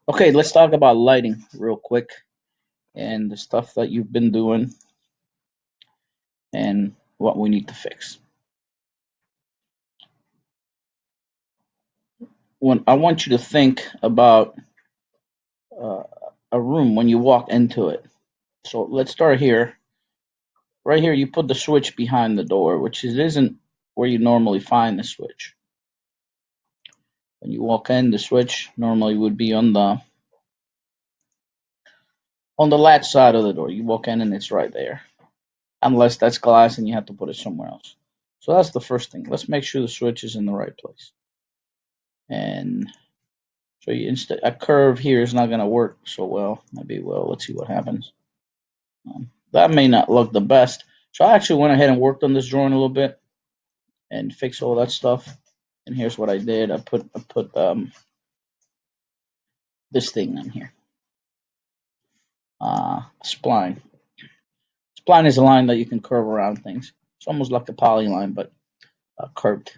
Okay, let's talk about lighting real quick and the stuff that you've been doing and what we need to fix. When I want you to think about uh, a room when you walk into it. So let's start here. Right here, you put the switch behind the door, which isn't where you normally find the switch. When you walk in, the switch normally would be on the latch side of the door. You walk in and it's right there, unless that's glass and you have to put it somewhere else. So that's the first thing. Let's make sure the switch is in the right place. And so a curve here is not going to work so well. Maybe it will. Let's see what happens. That may not look the best. So I actually went ahead and worked on this drawing a little bit and fixed all that stuff. And here's what I did. I put this thing in here. Spline. Spline is a line that you can curve around things. It's almost like a polyline, but curved.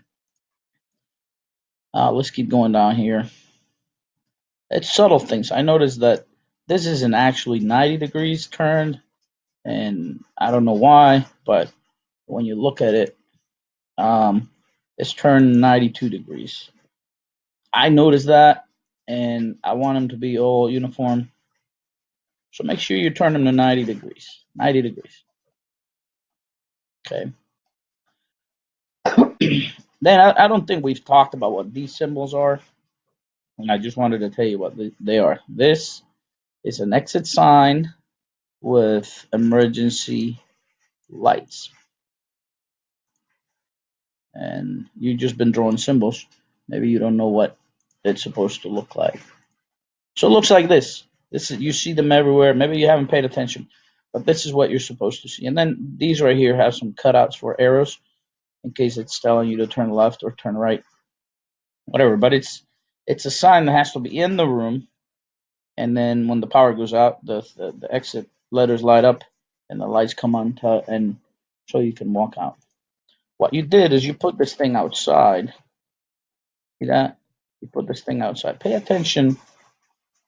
Let's keep going down here. It's subtle things. I noticed that this isn't actually 90 degrees turned, and I don't know why, but when you look at it, um, it's turned 92 degrees. I noticed that, and I want them to be all uniform. So make sure you turn them to 90 degrees. 90 degrees. Okay. Then I don't think we've talked about what these symbols are, and I just wanted to tell you what they are. This is an exit sign with emergency lights. And you've just been drawing symbols. Maybe you don't know what it's supposed to look like. So it looks like this. This is, you see them everywhere. Maybe you haven't paid attention, but this is what you're supposed to see. And then these right here have some cutouts for arrows in case it's telling you to turn left or turn right, whatever. But it's a sign that has to be in the room. And then when the power goes out, the exit letters light up and the lights come on, and so you can walk out. What you did is you put this thing outside. See that? You put this thing outside. Pay attention.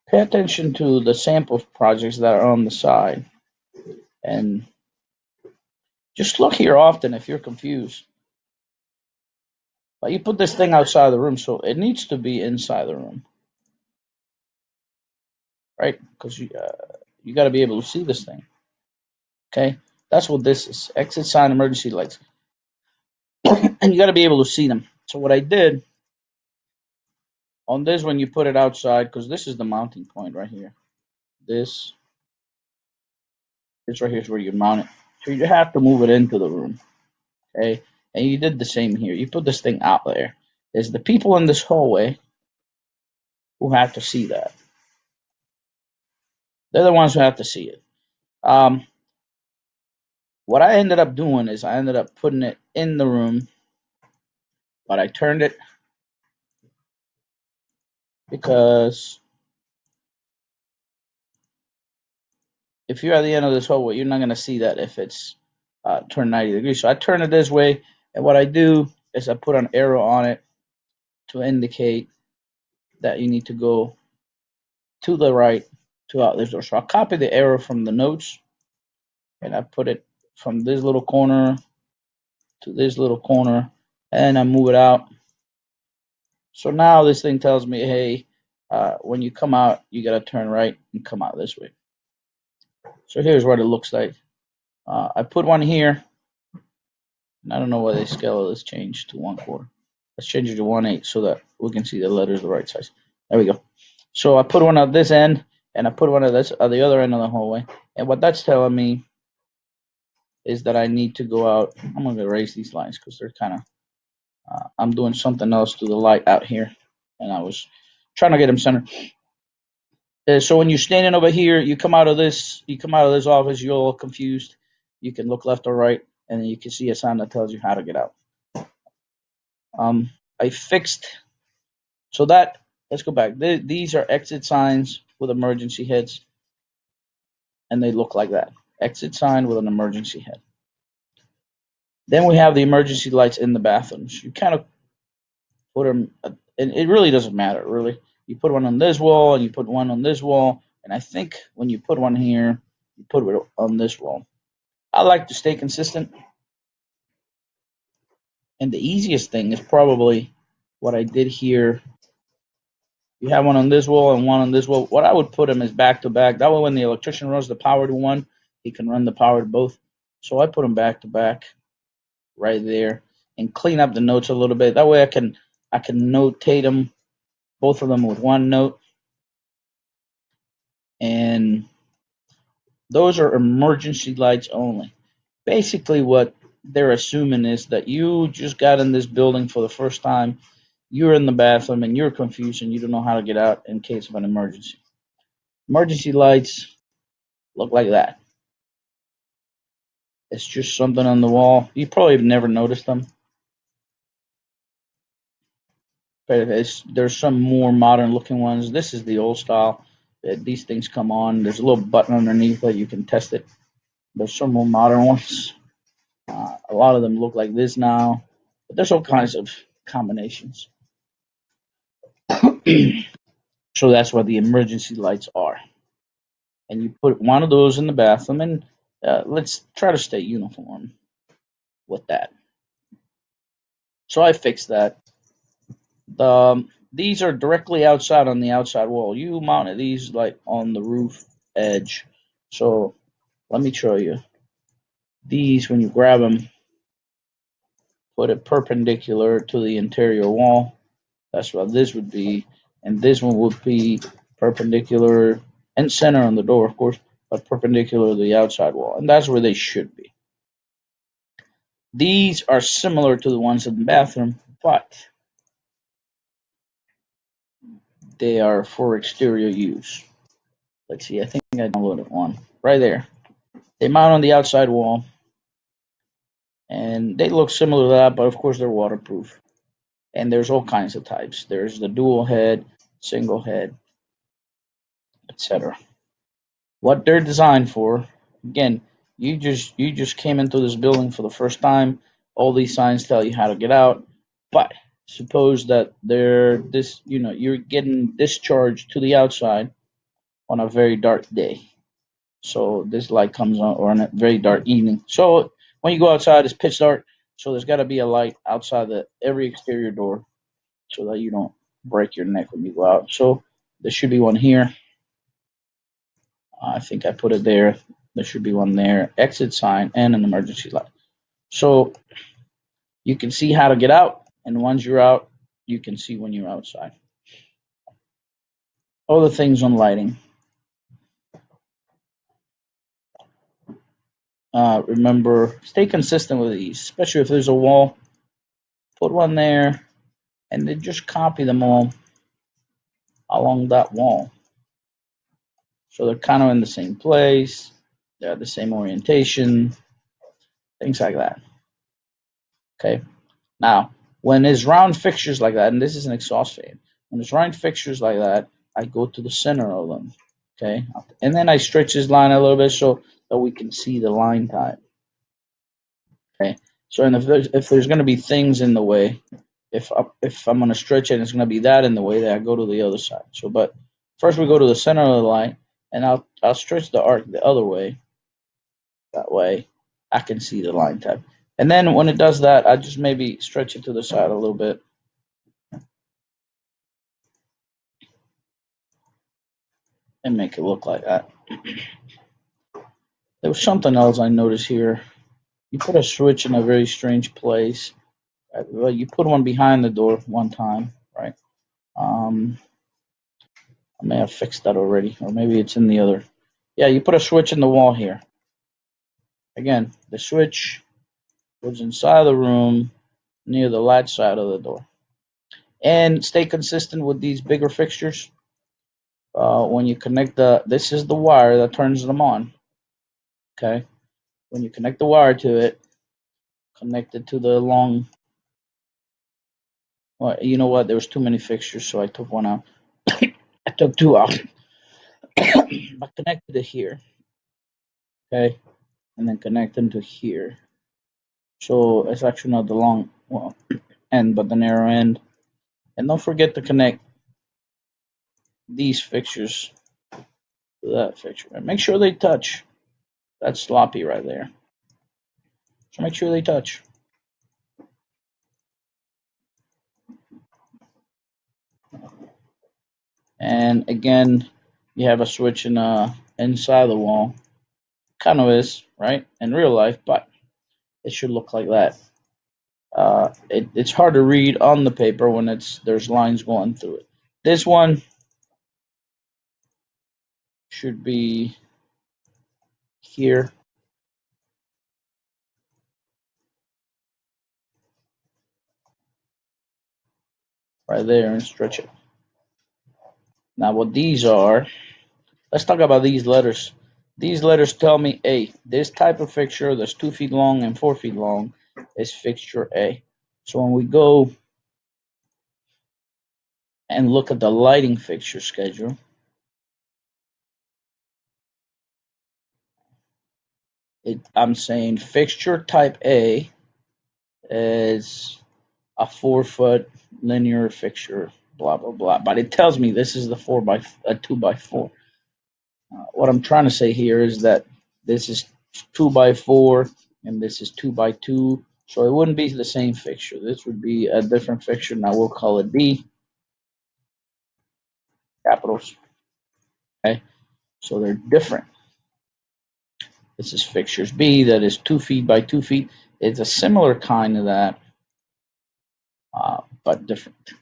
Pay attention to the sample projects that are on the side, and just look here often if you're confused. But you put this thing outside the room, so it needs to be inside the room, right? Because you got to be able to see this thing. Okay, that's what this is. Exit sign, emergency lights, and you got to be able to see them. So what I did on this, when you put it outside, because this is the mounting point right here. This right here is where you mount it. So you have to move it into the room. Okay, and you did the same here. You put this thing out there. There's the people in this hallway who have to see that. They're the ones who have to see it. Um, what I ended up doing is I ended up putting it in the room, but I turned it because if you're at the end of this hallway, you're not going to see that if it's turned 90 degrees. So I turn it this way, and what I do is I put an arrow on it to indicate that you need to go to the right to out this door. So I copy the arrow from the notes, and I put it from this little corner to this little corner, and I move it out. So now this thing tells me, hey, when you come out, you got to turn right and come out this way. So here's what it looks like. I put one here, and I don't know why the scale of this changed to 1/4. Let's change it to 1/8 so that we can see the letters the right size. There we go. So I put one at this end, and I put one at the other end of the hallway. And what that's telling me is that I need to go out. I'm going to erase these lines because they're kind of, I'm doing something else to the light out here, and I was trying to get them centered. So when you're standing over here, you come out of this office, you're all confused. You can look left or right, and then you can see a sign that tells you how to get out. I fixed, so that, let's go back. These are exit signs with emergency heads, and they look like that. Exit sign with an emergency head. Then we have the emergency lights in the bathrooms. You kind of put them, and it really doesn't matter, really. You put one on this wall, and you put one on this wall, and I think when you put one here, you put it on this wall. I like to stay consistent, and the easiest thing is probably what I did here. You have one on this wall and one on this wall. What I would put them is back to back. That way, when the electrician runs the power to one, he can run the power to both. So I put them back to back right there and clean up the notes a little bit. That way, I can notate them, both of them with one note, and those are emergency lights only. Basically, what they're assuming is that you just got in this building for the first time, you're in the bathroom, and you're confused and you don't know how to get out in case of an emergency. Emergency lights look like that. It's just something on the wall. You probably have never noticed them, but there's some more modern looking ones. This is the old style. These things come on. There's a little button underneath that you can test it. There's some more modern ones. A lot of them look like this now, but there's all kinds of combinations. So that's what the emergency lights are. And you put one of those in the bathroom, and let's try to stay uniform with that. So I fixed that. These are directly outside on the outside wall. You mounted these like on the roof edge. So let me show you. These, when you grab them, put it perpendicular to the interior wall. That's what this would be. And this one would be perpendicular and center on the door, of course, but perpendicular to the outside wall. And that's where they should be. These are similar to the ones in the bathroom, but they are for exterior use. Let's see, I think I downloaded one right there. They mount on the outside wall, and they look similar to that, but of course they're waterproof. And there's all kinds of types. There's the dual head, single head, etc. What they're designed for, again, you just came into this building for the first time. All these signs tell you how to get out, but suppose that you're getting discharged to the outside on a very dark day. So this light comes on, or on a very dark evening. So when you go outside, it's pitch dark. So there's got to be a light outside every exterior door, so that you don't break your neck when you go out. So there should be one here. I think I put it there. There should be one there. Exit sign and an emergency light. So you can see how to get out, and once you're out, you can see when you're outside. Other things on lighting. Remember, stay consistent with these, especially if there's a wall. Put one there, and then just copy them all along that wall. So they're kind of in the same place, they have the same orientation, things like that. Okay. Now, when it's round fixtures like that, and this is an exhaust fan, when it's round fixtures like that, I go to the center of them. Okay. And then I stretch this line a little bit so that we can see the line type. Okay. So, and if there's going to be things in the way, if I'm going to stretch it, and it's going to be that in the way, then I go to the other side. So, but first we go to the center of the line, and I'll stretch the arc the other way. That way, I can see the line type. And then when it does that, I just maybe stretch it to the side a little bit. And make it look like that. There was something else I noticed here. You put a switch in a very strange place. Well, you put one behind the door one time, right? I may have fixed that already, or maybe it's in the other. Yeah, you put a switch in the wall here. Again, the switch was inside the room near the latch side of the door. And stay consistent with these bigger fixtures. When you connect this is the wire that turns them on. Okay, when you connect the wire to it, connect it to the long. Well, you know what? There was too many fixtures, so I took one out. I took two out. I connected it here, okay, and then connect them to here. So it's actually not the long end, but the narrow end. And don't forget to connect these fixtures to that fixture. And make sure they touch. That's sloppy right there. So make sure they touch. And again, you have a switch inside the wall. Kind of is, right? In real life, but it should look like that. It's hard to read on the paper when there's lines going through it. This one should be here, right there, and stretch it. Now, what these are, let's talk about these letters. These letters tell me, A, this type of fixture that's 2 feet long and 4 feet long is fixture A. So when we go and look at the lighting fixture schedule, I'm saying fixture type A is a 4-foot linear fixture, blah blah blah. But it tells me this is the 2x4. What I'm trying to say here is that this is 2x4 and this is 2x2, so it wouldn't be the same fixture. This would be a different fixture. Now we'll call it D, capitals. Okay, so they're different. This is fixtures B, that is 2 feet by 2 feet. It's a similar kind of that, but different.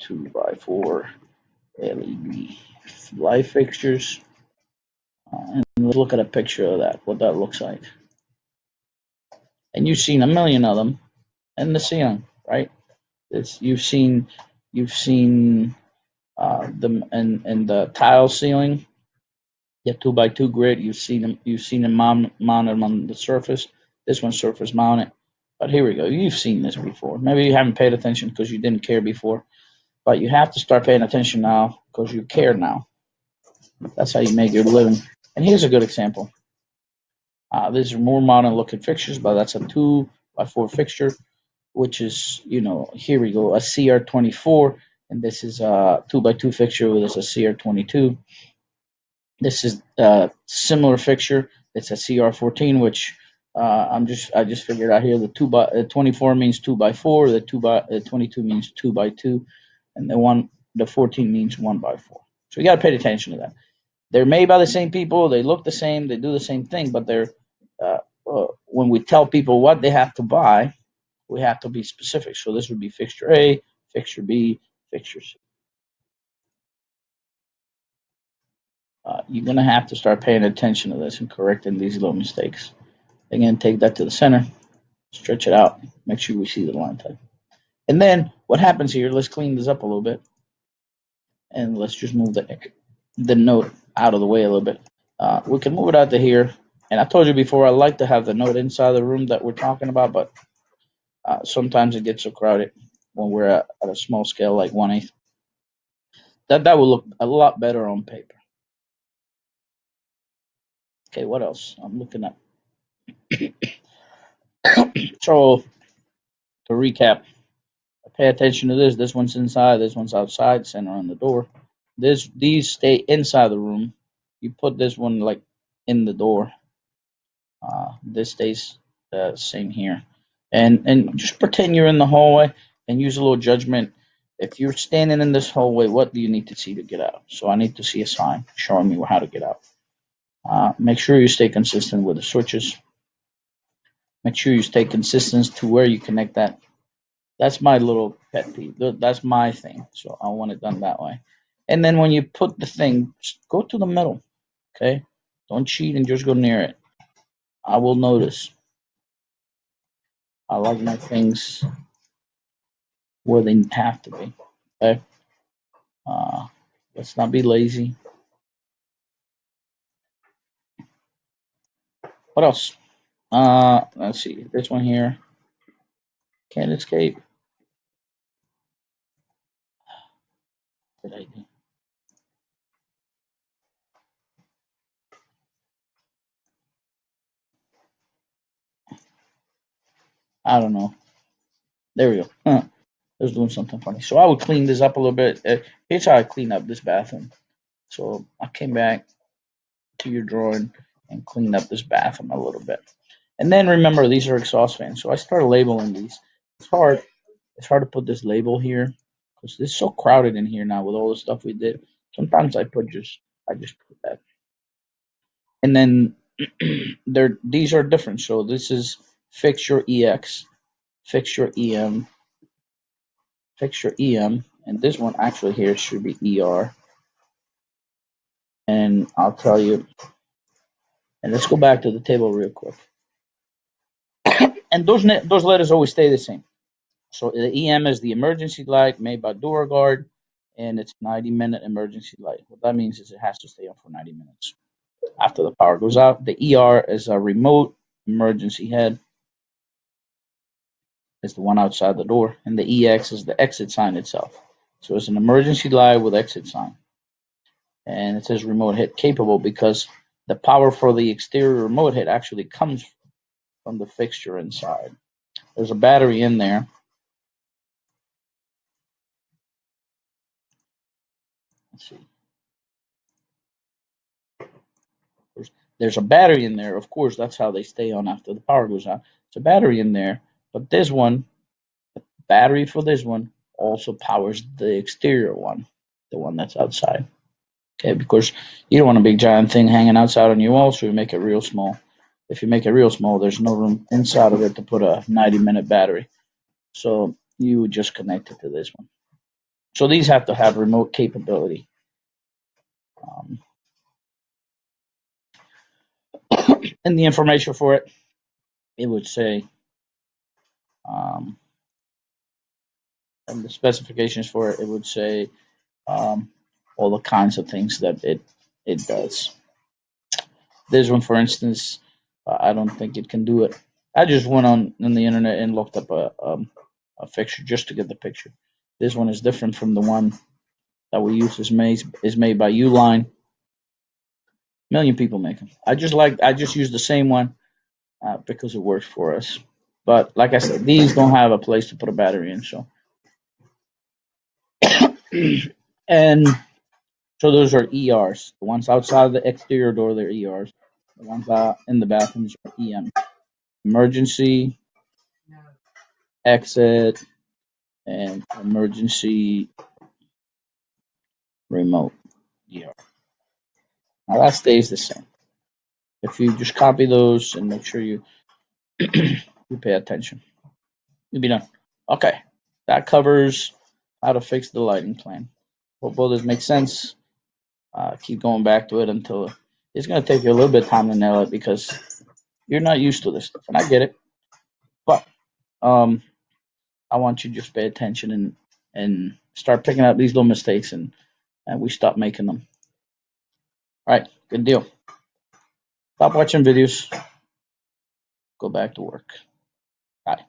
2x4 LED light fixtures. And let's look at a picture of that, what that looks like. And you've seen a million of them in the ceiling, right? You've seen them in the tile ceiling, the 2x2 grid. You've seen them mounted on the surface. This one's surface mounted. But here we go. You've seen this before. Maybe you haven't paid attention because you didn't care before, but you have to start paying attention now because you care now. That's how you make your living. And here's a good example. These are more modern looking fixtures, but that's a 2x4 fixture, which is, here we go, a CR24, and this is a 2x2 fixture, which is a CR22. This is a similar fixture. It's a CR14, which I just figured out here. The 24 means 2x4, the 22 means 2x2, and the 14 means 1x4. So you got to pay attention to that. They're made by the same people. They look the same. They do the same thing, but when we tell people what they have to buy, we have to be specific. So this would be fixture A, fixture B, fixture C. You're going to have to start paying attention to this and correcting these little mistakes. Again, take that to the center, stretch it out, make sure we see the line type. And then what happens here, let's clean this up a little bit, and let's just move the note out of the way a little bit. We can move it out to here. And I told you before, I like to have the note inside the room that we're talking about, but sometimes it gets so crowded when we're at a small scale like 1/8. That will look a lot better on paper. Okay, what else? I'm looking at. So to recap, pay attention to this. This one's inside. This one's outside. Center on the door. These stay inside the room. You put this one like in the door. This stays same here, and just pretend you're in the hallway and use a little judgment. If you're standing in this hallway, what do you need to see to get out? So I need to see a sign showing me how to get out. Make sure you stay consistent with the switches. Make sure you stay consistent to where you connect that. That's my little pet peeve. That's my thing. So I want it done that way. And then when you put the thing, just go to the middle. Okay? Don't cheat and just go near it. I will notice. I like my things where they have to be. Okay? Uh, let's not be lazy. What else? Let's see. This one here. Can't escape. What did I do? I don't know. There we go. It was doing something funny. So I would clean this up a little bit. Here's how I clean up this bathroom. So I came back to your drawing and cleaned up this bathroom a little bit. And then remember, these are exhaust fans. So I started labeling these. It's hard. It's hard to put this label here because it's so crowded in here now with all the stuff we did. Sometimes I just put that. And then these are different. So this is fixture EX, fixture EM, fixture EM, and this one actually here should be ER. And I'll tell you. And let's go back to the table real quick. And those letters always stay the same. So the EM is the emergency light made by DuraGuard, and it's 90-minute emergency light. What that means is it has to stay on for 90 minutes after the power goes out. The ER is a remote emergency head. It's the one outside the door, and the EX is the exit sign itself. So it's an emergency light with exit sign, and it says remote hit capable because the power for the exterior remote hit actually comes from the fixture inside. There's a battery in there. Let's see. There's a battery in there. Of course, that's how they stay on after the power goes out. It's a battery in there, but this one, the battery for this one also powers the exterior one, the one that's outside. Okay, because you don't want a big giant thing hanging outside on your wall, so you make it real small. If you make it real small, there's no room inside of it to put a 90-minute battery. So you would just connect it to this one. So these have to have remote capability. Um, and the information for it, it would say, um, and the specifications for it, it would say um, all the kinds of things that it does. This one, for instance, I don't think it can do it. I just went on the internet and looked up a fixture just to get the picture. This one is different from the one that we use. Is made by Uline. Million people make them. I just use the same one because it works for us. But like I said, these don't have a place to put a battery in. So and so those are ERs. The ones outside the exterior door, they're ERs. The ones out in the bathrooms are EM. Emergency, exit, and emergency remote ER. Now that stays the same. If you just copy those and make sure you you pay attention, you'll be done. Okay, that covers how to fix the lighting plan. Hope all this makes sense. Keep going back to it until it's going to take you a little bit of time to nail it because you're not used to this stuff, and I get it. But I want you to just pay attention and start picking up these little mistakes, and we stop making them. All right, good deal. Stop watching videos. Go back to work. Bye.